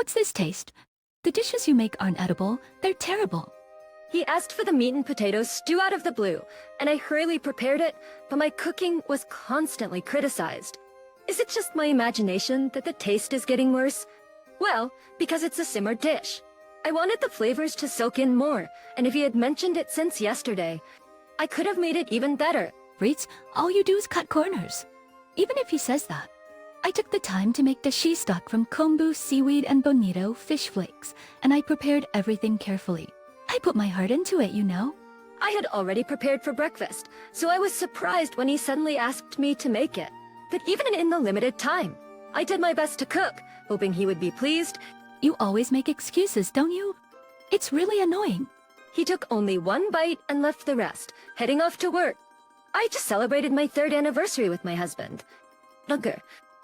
What's this taste? The dishes you make aren't edible, they're terrible. He asked for the meat and potatoes stew out of the blue, and I hurriedly prepared it, but my cooking was constantly criticized. Is it just my imagination that the taste is getting worse? Well, because it's a simmered dish. I wanted the flavors to soak in more, and if he had mentioned it since yesterday, I could have made it even better. Reeds, all you do is cut corners. Even if he says that. I took the time to make dashi stock from kombu, seaweed, and bonito fish flakes, and I prepared everything carefully. I put my heart into it, you know. I had already prepared for breakfast, so I was surprised when he suddenly asked me to make it. But even in the limited time, I did my best to cook, hoping he would be pleased. You always make excuses, don't you? It's really annoying. He took only one bite and left the rest, heading off to work. I just celebrated my 3rd anniversary with my husband.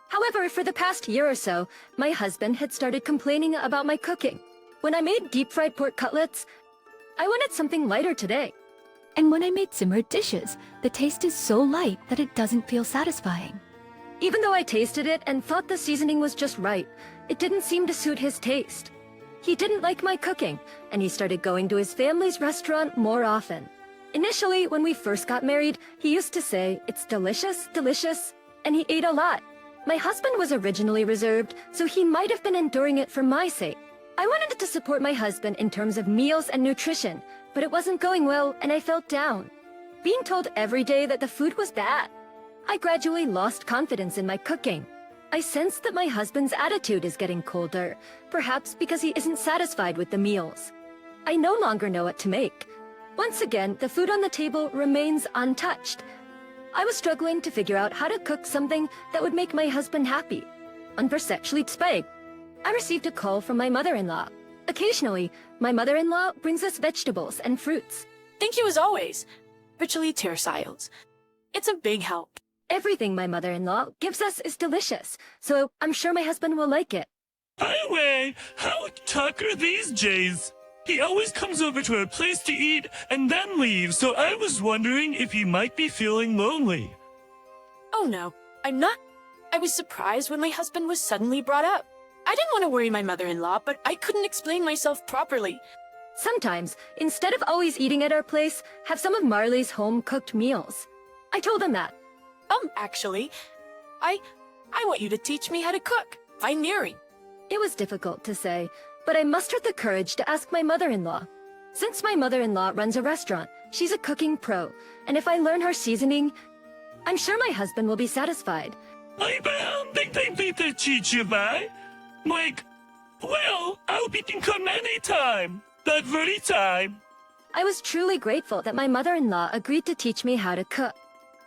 However, for the past year or so, my husband had started complaining about my cooking. When I made deep-fried pork cutlets, I wanted something lighter today. And when I made simmered dishes, the taste is so light that it doesn't feel satisfying. Even though I tasted it and thought the seasoning was just right, it didn't seem to suit his taste. He didn't like my cooking, and he started going to his family's restaurant more often. Initially, when we first got married, he used to say, "It's delicious, delicious," and he ate a lot. My husband was originally reserved, so he might have been enduring it for my sake. I wanted to support my husband in terms of meals and nutrition, but it wasn't going well, and I felt down. Being told every day that the food was bad, I gradually lost confidence in my cooking. I sensed that my husband's attitude is getting colder, perhaps because he isn't satisfied with the meals. I no longer know what to make. Once again, the food on the table remains untouched. I was struggling to figure out how to cook something that would make my husband happy. Unversatchlied spag. I received a call from my mother-in-law. Occasionally, my mother-in-law brings us vegetables and fruits. Thank you as always. Virtually tersiles. It's a big help. Everything my mother-in-law gives us is delicious, so I'm sure my husband will like it. By the way, how Tucker these days? He always comes over to our place to eat and then leaves, so I was wondering if he might be feeling lonely. Oh no, I'm not. I was surprised when my husband was suddenly brought up. I didn't want to worry my mother-in-law, but I couldn't explain myself properly. Sometimes, instead of always eating at our place, have some of Marley's home-cooked meals. I told him that. Actually, I want you to teach me how to cook. Pioneering. It was difficult to say, but I mustered the courage to ask my mother-in-law. Since my mother-in-law runs a restaurant, she's a cooking pro, and if I learn her seasoning, I'm sure my husband will be satisfied. I think they beat their teacher by. I'll be can come anytime. That very time. I was truly grateful that my mother-in-law agreed to teach me how to cook.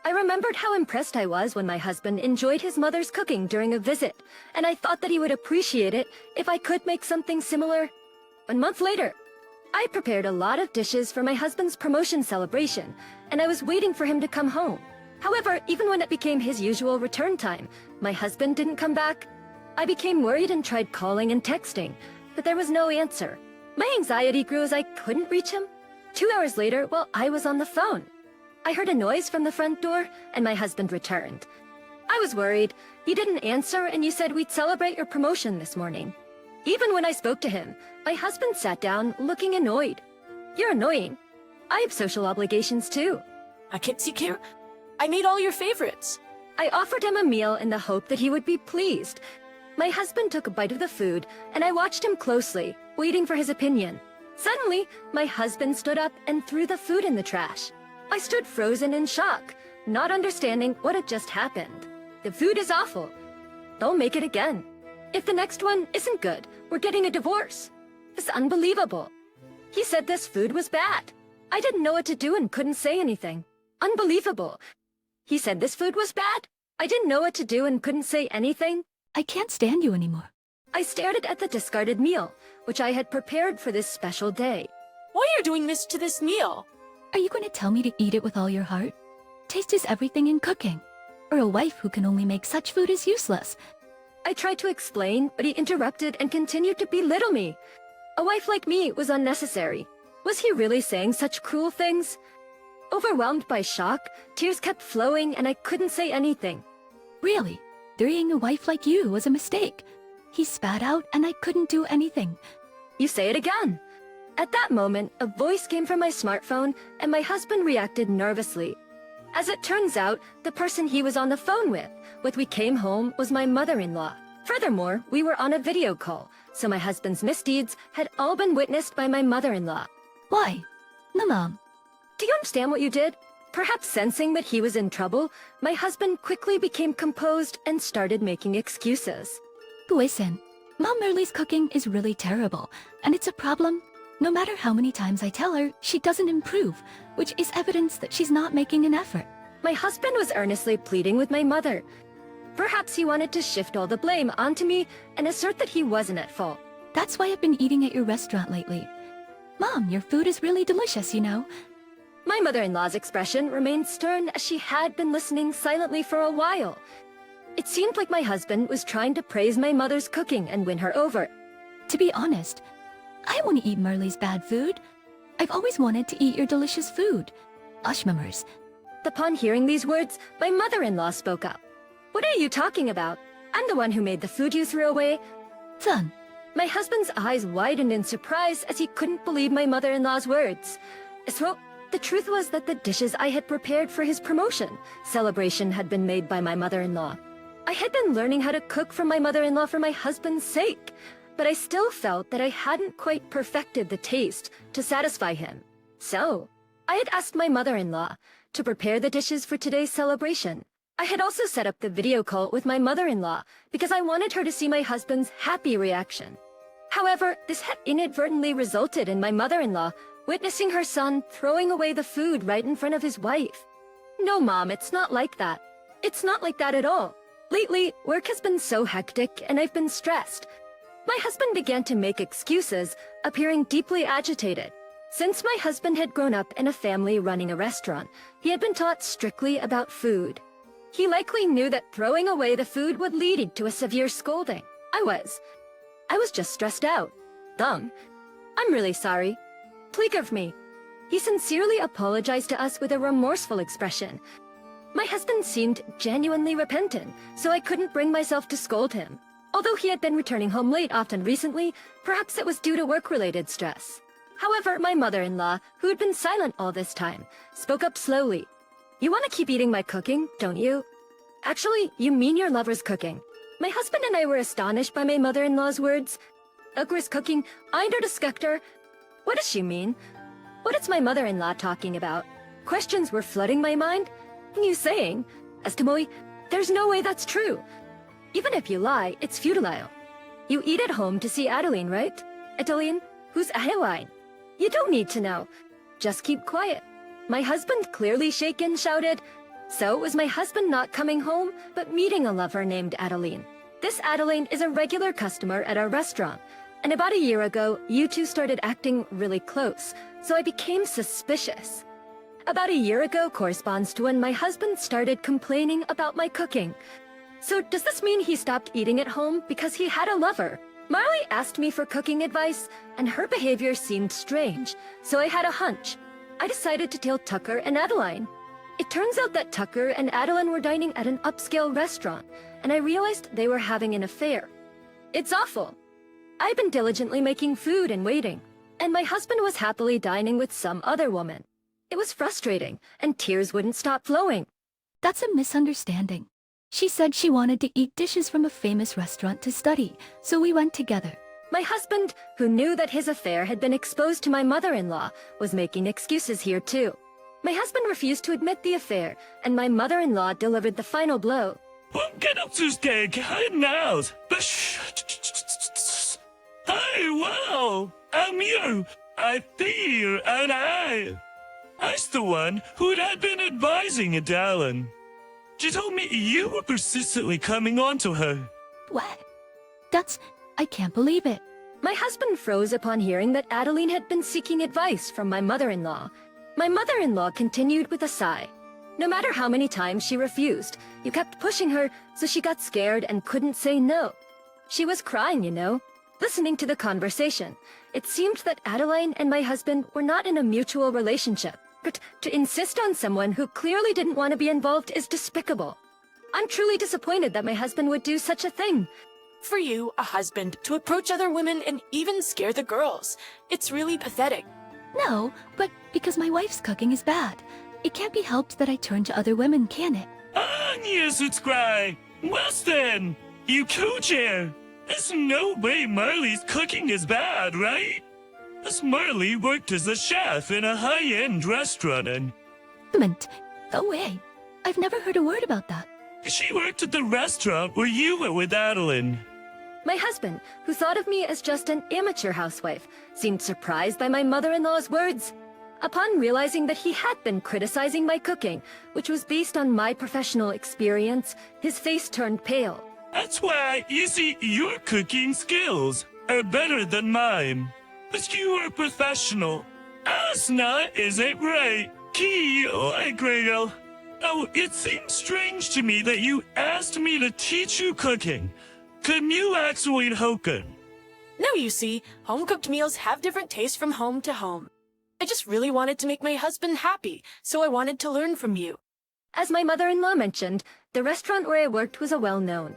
I remembered how impressed I was when my husband enjoyed his mother's cooking during a visit, and I thought that he would appreciate it if I could make something similar. A month later, I prepared a lot of dishes for my husband's promotion celebration, and I was waiting for him to come home. However, even when it became his usual return time, my husband didn't come back. I became worried and tried calling and texting, but there was no answer. My anxiety grew as I couldn't reach him. 2 hours later, while I was on the phone, I heard a noise from the front door, and my husband returned. I was worried. You didn't answer, and you said we'd celebrate your promotion this morning. Even when I spoke to him, my husband sat down, looking annoyed. You're annoying. I have social obligations, too. Akitsuki, I made all your favorites. I offered him a meal in the hope that he would be pleased. My husband took a bite of the food, and I watched him closely, waiting for his opinion. Suddenly, my husband stood up and threw the food in the trash. I stood frozen in shock, not understanding what had just happened. The food is awful. Don't make it again. If the next one isn't good, we're getting a divorce. It's unbelievable. He said this food was bad. I didn't know what to do and couldn't say anything. Unbelievable. He said this food was bad. I didn't know what to do and couldn't say anything. I can't stand you anymore. I stared at the discarded meal, which I had prepared for this special day. Why are you doing this to this meal? Are you going to tell me to eat it with all your heart? Taste is everything in cooking. Or a wife who can only make such food is useless. I tried to explain, but he interrupted and continued to belittle me. A wife like me was unnecessary. Was he really saying such cruel things? Overwhelmed by shock, tears kept flowing and I couldn't say anything. Really? Marrying a wife like you was a mistake. He spat out and I couldn't do anything. You say it again. At that moment, a voice came from my smartphone and my husband reacted nervously. As it turns out, the person he was on the phone with when we came home was my mother-in-law. Furthermore, we were on a video call, so my husband's misdeeds had all been witnessed by my mother-in-law. Why? No, Mom. Do you understand what you did? Perhaps sensing that he was in trouble, my husband quickly became composed and started making excuses. Listen, Mom Merle's cooking is really terrible, and it's a problem. No matter how many times I tell her, she doesn't improve, which is evidence that she's not making an effort. My husband was earnestly pleading with my mother. Perhaps he wanted to shift all the blame onto me and assert that he wasn't at fault. That's why I've been eating at your restaurant lately. Mom, your food is really delicious, you know. My mother-in-law's expression remained stern as she had been listening silently for a while. It seemed like my husband was trying to praise my mother's cooking and win her over. To be honest, I want to eat Merle's bad food. I've always wanted to eat your delicious food. Ushmamers. Upon hearing these words, my mother-in-law spoke up. What are you talking about? I'm the one who made the food you threw away. Son, My husband's eyes widened in surprise as he couldn't believe my mother-in-law's words. So, the truth was that the dishes I had prepared for his promotion celebration had been made by my mother-in-law. I had been learning how to cook for my mother-in-law for my husband's sake, but I still felt that I hadn't quite perfected the taste to satisfy him. So, I had asked my mother-in-law to prepare the dishes for today's celebration. I had also set up the video call with my mother-in-law because I wanted her to see my husband's happy reaction. However, this had inadvertently resulted in my mother-in-law witnessing her son throwing away the food right in front of his wife. No, Mom, it's not like that. It's not like that at all. Lately, work has been so hectic and I've been stressed. My husband began to make excuses, appearing deeply agitated. Since my husband had grown up in a family running a restaurant, he had been taught strictly about food. He likely knew that throwing away the food would lead to a severe scolding. I was just stressed out. I'm really sorry. Please forgive me. He sincerely apologized to us with a remorseful expression. My husband seemed genuinely repentant, so I couldn't bring myself to scold him. Although he had been returning home late often recently, perhaps it was due to work-related stress. However, my mother-in-law, who had been silent all this time, spoke up slowly. You want to keep eating my cooking, don't you? Actually, you mean your lover's cooking. My husband and I were astonished by my mother-in-law's words. Ugra's cooking, Einder Skekter. What does she mean? What is my mother-in-law talking about? Questions were flooding my mind. You saying, Estimoi, there's no way that's true. Even if you lie, it's futile. You eat at home to see Adeline, right? Adeline, who's Adeline? You don't need to know. Just keep quiet. My husband, clearly shaken, shouted, So was my husband not coming home, but meeting a lover named Adeline. This Adeline is a regular customer at our restaurant, and about a year ago, you two started acting really close, so I became suspicious. About a year ago corresponds to when my husband started complaining about my cooking. So does this mean he stopped eating at home because he had a lover? Marley asked me for cooking advice, and her behavior seemed strange, so I had a hunch. I decided to tell Tucker and Adeline. It turns out that Tucker and Adeline were dining at an upscale restaurant, and I realized they were having an affair. It's awful. I've been diligently making food and waiting, and my husband was happily dining with some other woman. It was frustrating, and tears wouldn't stop flowing. that's a misunderstanding. She said she wanted to eat dishes from a famous restaurant to study, so we went together. My husband, who knew that his affair had been exposed to my mother-in-law, was making excuses here too. My husband refused to admit the affair, and my mother-in-law delivered the final blow. Get up to steg, hiding out. Hey, wow, I'm you. I fear, and I's the one who had been advising Adeline. She told me you were persistently coming on to her. What? I can't believe it. My husband froze upon hearing that Adeline had been seeking advice from my mother-in-law. My mother-in-law continued with a sigh. No matter how many times she refused, you kept pushing her, so she got scared and couldn't say no. She was crying, you know. Listening to the conversation, it seemed that Adeline and my husband were not in a mutual relationship. But to insist on someone who clearly didn't want to be involved is despicable. I'm truly disappointed that my husband would do such a thing. For you, a husband, to approach other women and even scare the girls. It's really pathetic. No, but because my wife's cooking is bad. It can't be helped that I turn to other women, can it? Yes, it's cry. Well then, you co-chair. There's no way Marley's cooking is bad, right? As Marley worked as a chef in a high-end restaurant and... Go away. I've never heard a word about that. She worked at the restaurant where you were with Adeline. My husband, who thought of me as just an amateur housewife, seemed surprised by my mother-in-law's words. Upon realizing that he had been criticizing my cooking, which was based on my professional experience, his face turned pale. That's why, you see, your cooking skills are better than mine. But you are professional. Us not isn't right. Key, girl. Oh, it seems strange to me that you asked me to teach you cooking. Can you actually hoken? No, you see, home-cooked meals have different tastes from home to home. I just really wanted to make my husband happy, so I wanted to learn from you. As my mother-in-law mentioned, the restaurant where I worked was a well-known,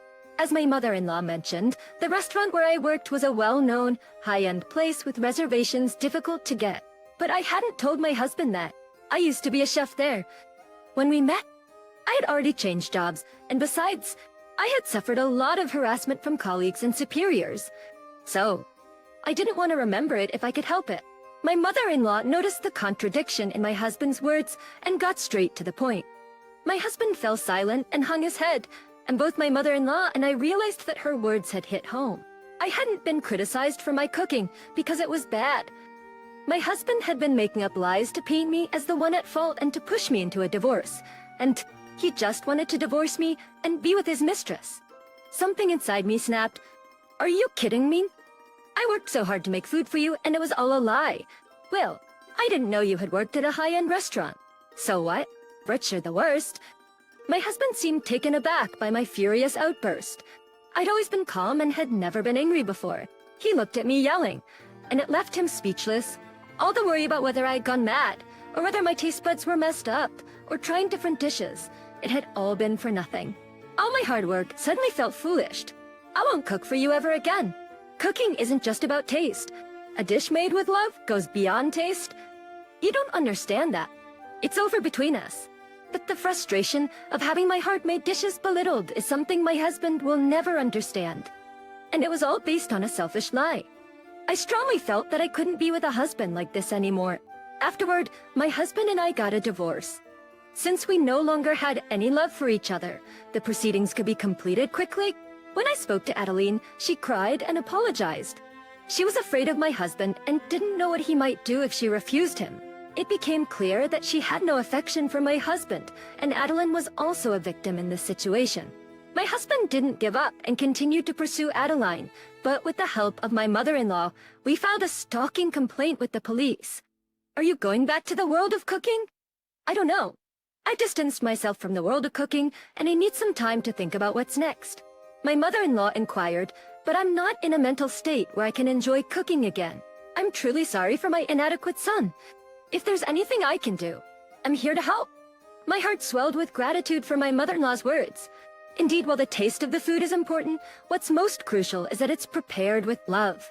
high-end place with reservations difficult to get. But I hadn't told my husband that. I used to be a chef there. When we met, I had already changed jobs, and besides, I had suffered a lot of harassment from colleagues and superiors. So, I didn't want to remember it if I could help it. My mother-in-law noticed the contradiction in my husband's words and got straight to the point. My husband fell silent and hung his head, and both my mother-in-law and I realized that her words had hit home. I hadn't been criticized for my cooking because it was bad. My husband had been making up lies to paint me as the one at fault and to push me into a divorce, and he just wanted to divorce me and be with his mistress. Something inside me snapped, "Are you kidding me? I worked so hard to make food for you and it was all a lie. Well, I didn't know you had worked at a high-end restaurant. So what? Rich are the worst." My husband seemed taken aback by my furious outburst. I'd always been calm and had never been angry before. He looked at me yelling, and it left him speechless. All the worry about whether I had gone mad, or whether my taste buds were messed up, or trying different dishes, it had all been for nothing. All my hard work suddenly felt foolish. I won't cook for you ever again. Cooking isn't just about taste. A dish made with love goes beyond taste. You don't understand that. It's over between us. But the frustration of having my heart-made dishes belittled is something my husband will never understand. And it was all based on a selfish lie. I strongly felt that I couldn't be with a husband like this anymore. Afterward, my husband and I got a divorce. Since we no longer had any love for each other, the proceedings could be completed quickly. When I spoke to Adeline, she cried and apologized. She was afraid of my husband and didn't know what he might do if she refused him. It became clear that she had no affection for my husband, and Adeline was also a victim in this situation. My husband didn't give up and continued to pursue Adeline, but with the help of my mother-in-law, we filed a stalking complaint with the police. Are you going back to the world of cooking? I don't know. I distanced myself from the world of cooking, and I need some time to think about what's next. My mother-in-law inquired, but I'm not in a mental state where I can enjoy cooking again. I'm truly sorry for my inadequate son. If there's anything I can do, I'm here to help. My heart swelled with gratitude for my mother-in-law's words. Indeed, while the taste of the food is important, what's most crucial is that it's prepared with love.